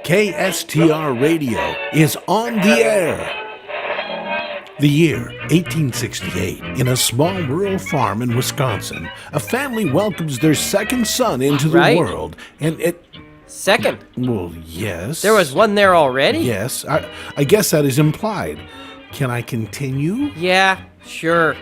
KSTR Radio is on the air. The year 1868, in a small rural farm in Wisconsin, a family welcomes their second son into the world, and it... Second? Well, yes. There was one there already? Yes, I guess that is implied. Can I continue? Yeah, sure.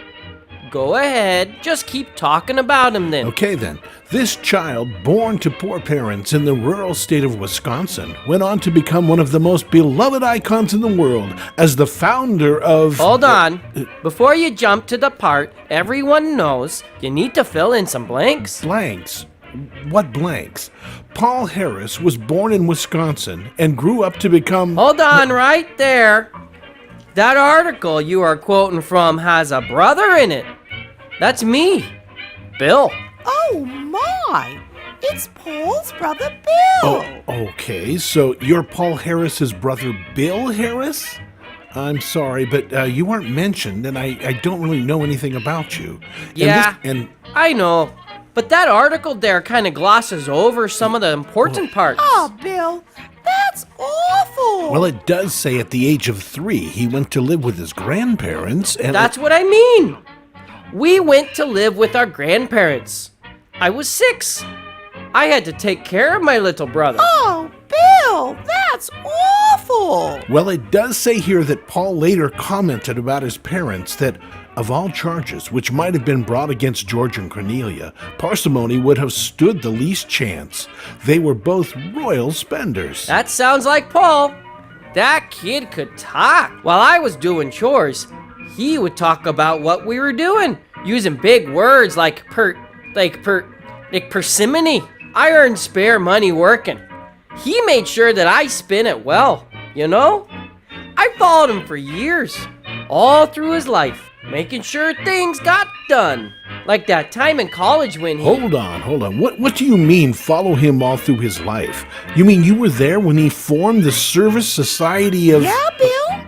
Go ahead. Just keep talking about him then. Okay then. This child, born to poor parents in the rural state of Wisconsin, went on to become one of the most beloved icons in the world as the founder of... Hold on. Before you jump to the part everyone knows, you need to fill in some blanks. Blanks? What blanks? Paul Harris was born in Wisconsin and grew up to become... Hold on right there. That article you are quoting from has a brother in it. That's me, Bill. Oh my! It's Paul's brother Bill! Oh, okay, so you're Paul Harris's brother Bill Harris? I'm sorry, but you weren't mentioned, and I don't really know anything about you. Yeah, and I know. But that article there kind of glosses over some of the important parts. Oh, Bill, that's awful! Well, it does say at the age of 3 he went to live with his grandparents, and... That's what I mean! We went to live with our grandparents. I was 6. I had to take care of my little brother. Oh, Bill, that's awful! Well, it does say here that Paul later commented about his parents that, of all charges which might have been brought against George and Cornelia, parsimony would have stood the least chance. They were both royal spenders. That sounds like Paul. That kid could talk. While I was doing chores, he would talk about what we were doing, using big words like parsimony. I earned spare money working. He made sure that I spent it well, you know? I followed him for years, all through his life, making sure things got done. Like that time in college when he... Hold on. What do you mean, follow him all through his life? You mean you were there when he formed the Service Society of... Yeah, Bill?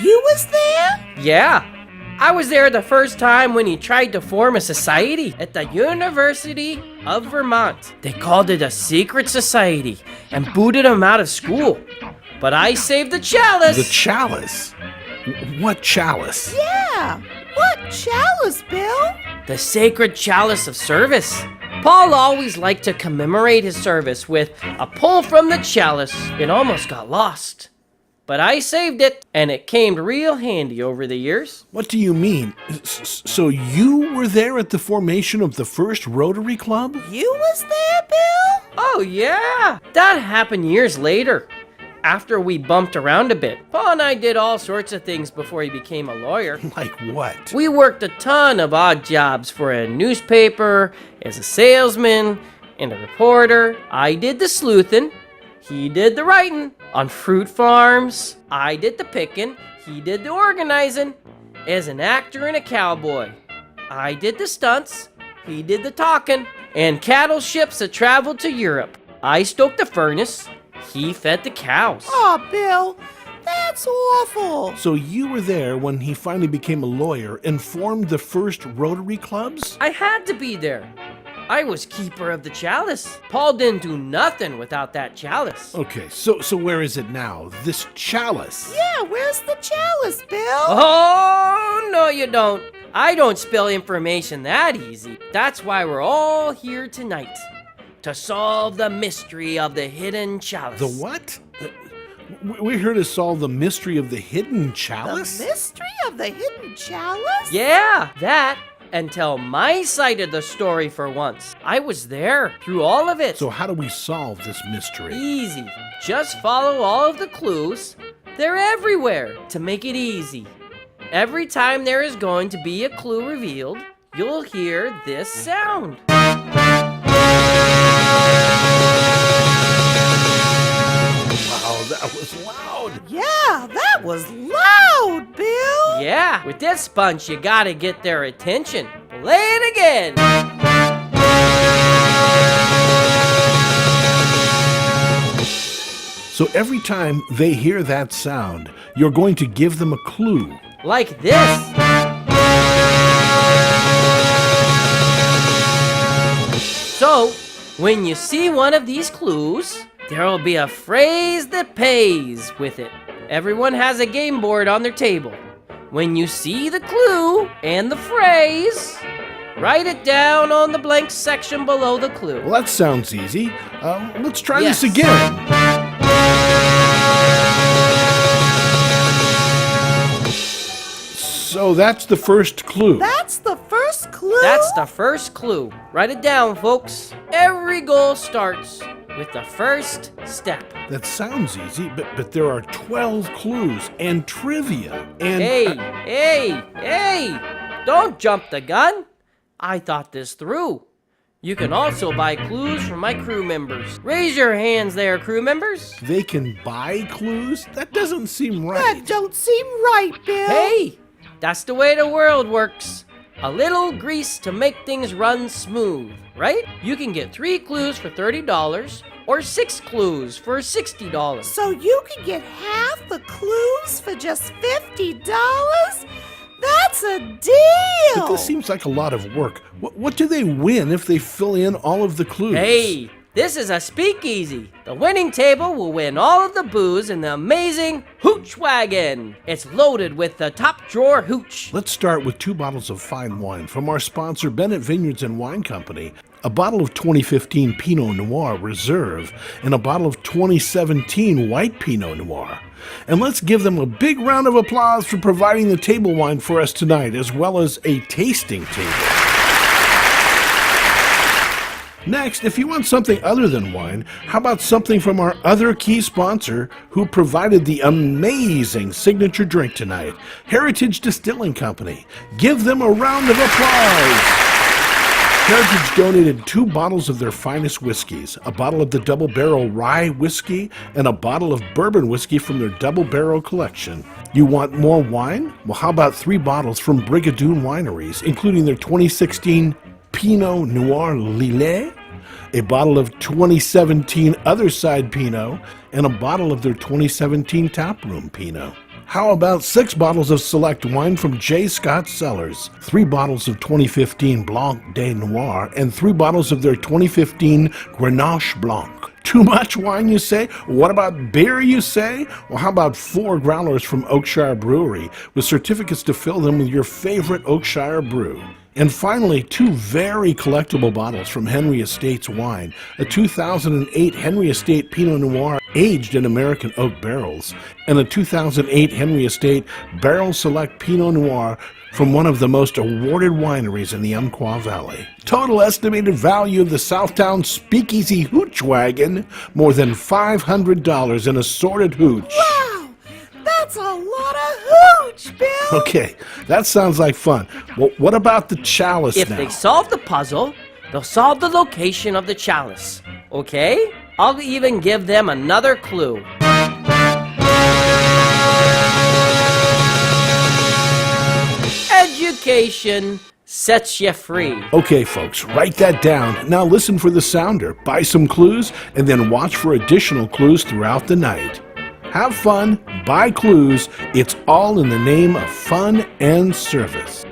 You was there? Yeah. I was there the first time when he tried to form a society at the University of Vermont. They called it a secret society and booted him out of school. But I saved the Chalice. The Chalice? What Chalice? Yeah, what Chalice, Bill? The sacred Chalice of service. Paul always liked to commemorate his service with a pull from the chalice. It almost got lost. But I saved it, and it came real handy over the years. What do you mean? So you were there at the formation of the first Rotary Club? You was there, Bill? Oh, yeah. That happened years later, after we bumped around a bit. Paul and I did all sorts of things before he became a lawyer. Like what? We worked a ton of odd jobs for a newspaper, as a salesman, and a reporter. I did the sleuthing. He did the writing. On fruit farms, I did the picking. He did the organizing. As an actor and a cowboy, I did the stunts. He did the talking. And cattle ships that traveled to Europe, I stoked the furnace. He fed the cows. Oh, Bill, that's awful. So you were there when he finally became a lawyer and formed the first Rotary clubs? I had to be there. I was keeper of the chalice. Paul didn't do nothing without that chalice. Okay, so where is it now? This chalice? Yeah, where's the chalice, Bill? Oh, no you don't. I don't spill information that easy. That's why we're all here tonight. To solve the mystery of the hidden chalice. The what? We're here to solve the mystery of the hidden chalice? The mystery of the hidden chalice? Yeah, that. And tell my side of the story for once. I was there through all of it. So how do we solve this mystery? Easy. Just follow all of the clues. They're everywhere to make it easy. Every time there is going to be a clue revealed, you'll hear this sound. Wow, that was loud. Yeah, that was loud, Bill. Yeah, with this bunch, you gotta get their attention. Play it again. So every time they hear that sound, you're going to give them a clue. Like this. So, when you see one of these clues, There'll be a phrase that pays with it. Everyone has a game board on their table. When you see the clue and the phrase, write it down on the blank section below the clue. Well, that sounds easy. Let's try Yes. this again. So that's the first clue. That's the first clue? That's the first clue. Write it down, folks. Every goal starts with the first step. That sounds easy, but there are 12 clues and trivia and... Hey! Don't jump the gun. I thought this through. You can also buy clues from my crew members. Raise your hands there, crew members. They can buy clues? That doesn't seem right. That don't seem right, Bill. Hey, that's the way the world works. A little grease to make things run smooth, right? You can get 3 clues for $30 or 6 clues for $60. So you can get half the clues for just $50? That's a deal! But this seems like a lot of work. What do they win if they fill in all of the clues? Hey, this is a speakeasy. The winning table will win all of the booze in the amazing Hooch Wagon. It's loaded with the top drawer Hooch. Let's start with 2 bottles of fine wine from our sponsor, Bennett Vineyards and Wine Company. A bottle of 2015 Pinot Noir Reserve and a bottle of 2017 White Pinot Noir. And let's give them a big round of applause for providing the table wine for us tonight, as well as a tasting table. Next, if you want something other than wine, how about something from our other key sponsor who provided the amazing signature drink tonight, Heritage Distilling Company. Give them a round of applause. Heritage donated 2 bottles of their finest whiskeys, a bottle of the Double Barrel Rye whiskey and a bottle of bourbon whiskey from their Double Barrel collection. You want more wine? Well, how about 3 bottles from Brigadoon Wineries, including their 2016 Pinot Noir Lillet, a bottle of 2017 Other Side Pinot, and a bottle of their 2017 Taproom Pinot. How about 6 bottles of select wine from J. Scott Cellars, 3 bottles of 2015 Blanc de Noir, and 3 bottles of their 2015 Grenache Blanc? Too much wine, you say? What about beer, you say? Well, how about 4 growlers from Oakshire Brewery with certificates to fill them with your favorite Oakshire brew? And finally, 2 very collectible bottles from Henry Estates Wine, a 2008 Henry Estate Pinot Noir aged in American oak barrels, and a 2008 Henry Estate Barrel Select Pinot Noir from one of the most awarded wineries in the Umpqua Valley. Total estimated value of the Southtowne SpeakEasy Hooch Wagon, more than $500 in assorted hooch. Wow! That's a lot of hooch, Bill! Okay, that sounds like fun. Well, what about the Chalice If now? they solve the puzzle, they'll solve the location of the chalice. Okay? I'll even give them another clue. Education sets you free. Okay, folks, write that down. Now listen for the sounder, buy some clues, and then watch for additional clues throughout the night. Have fun, buy clues. It's all in the name of fun and service.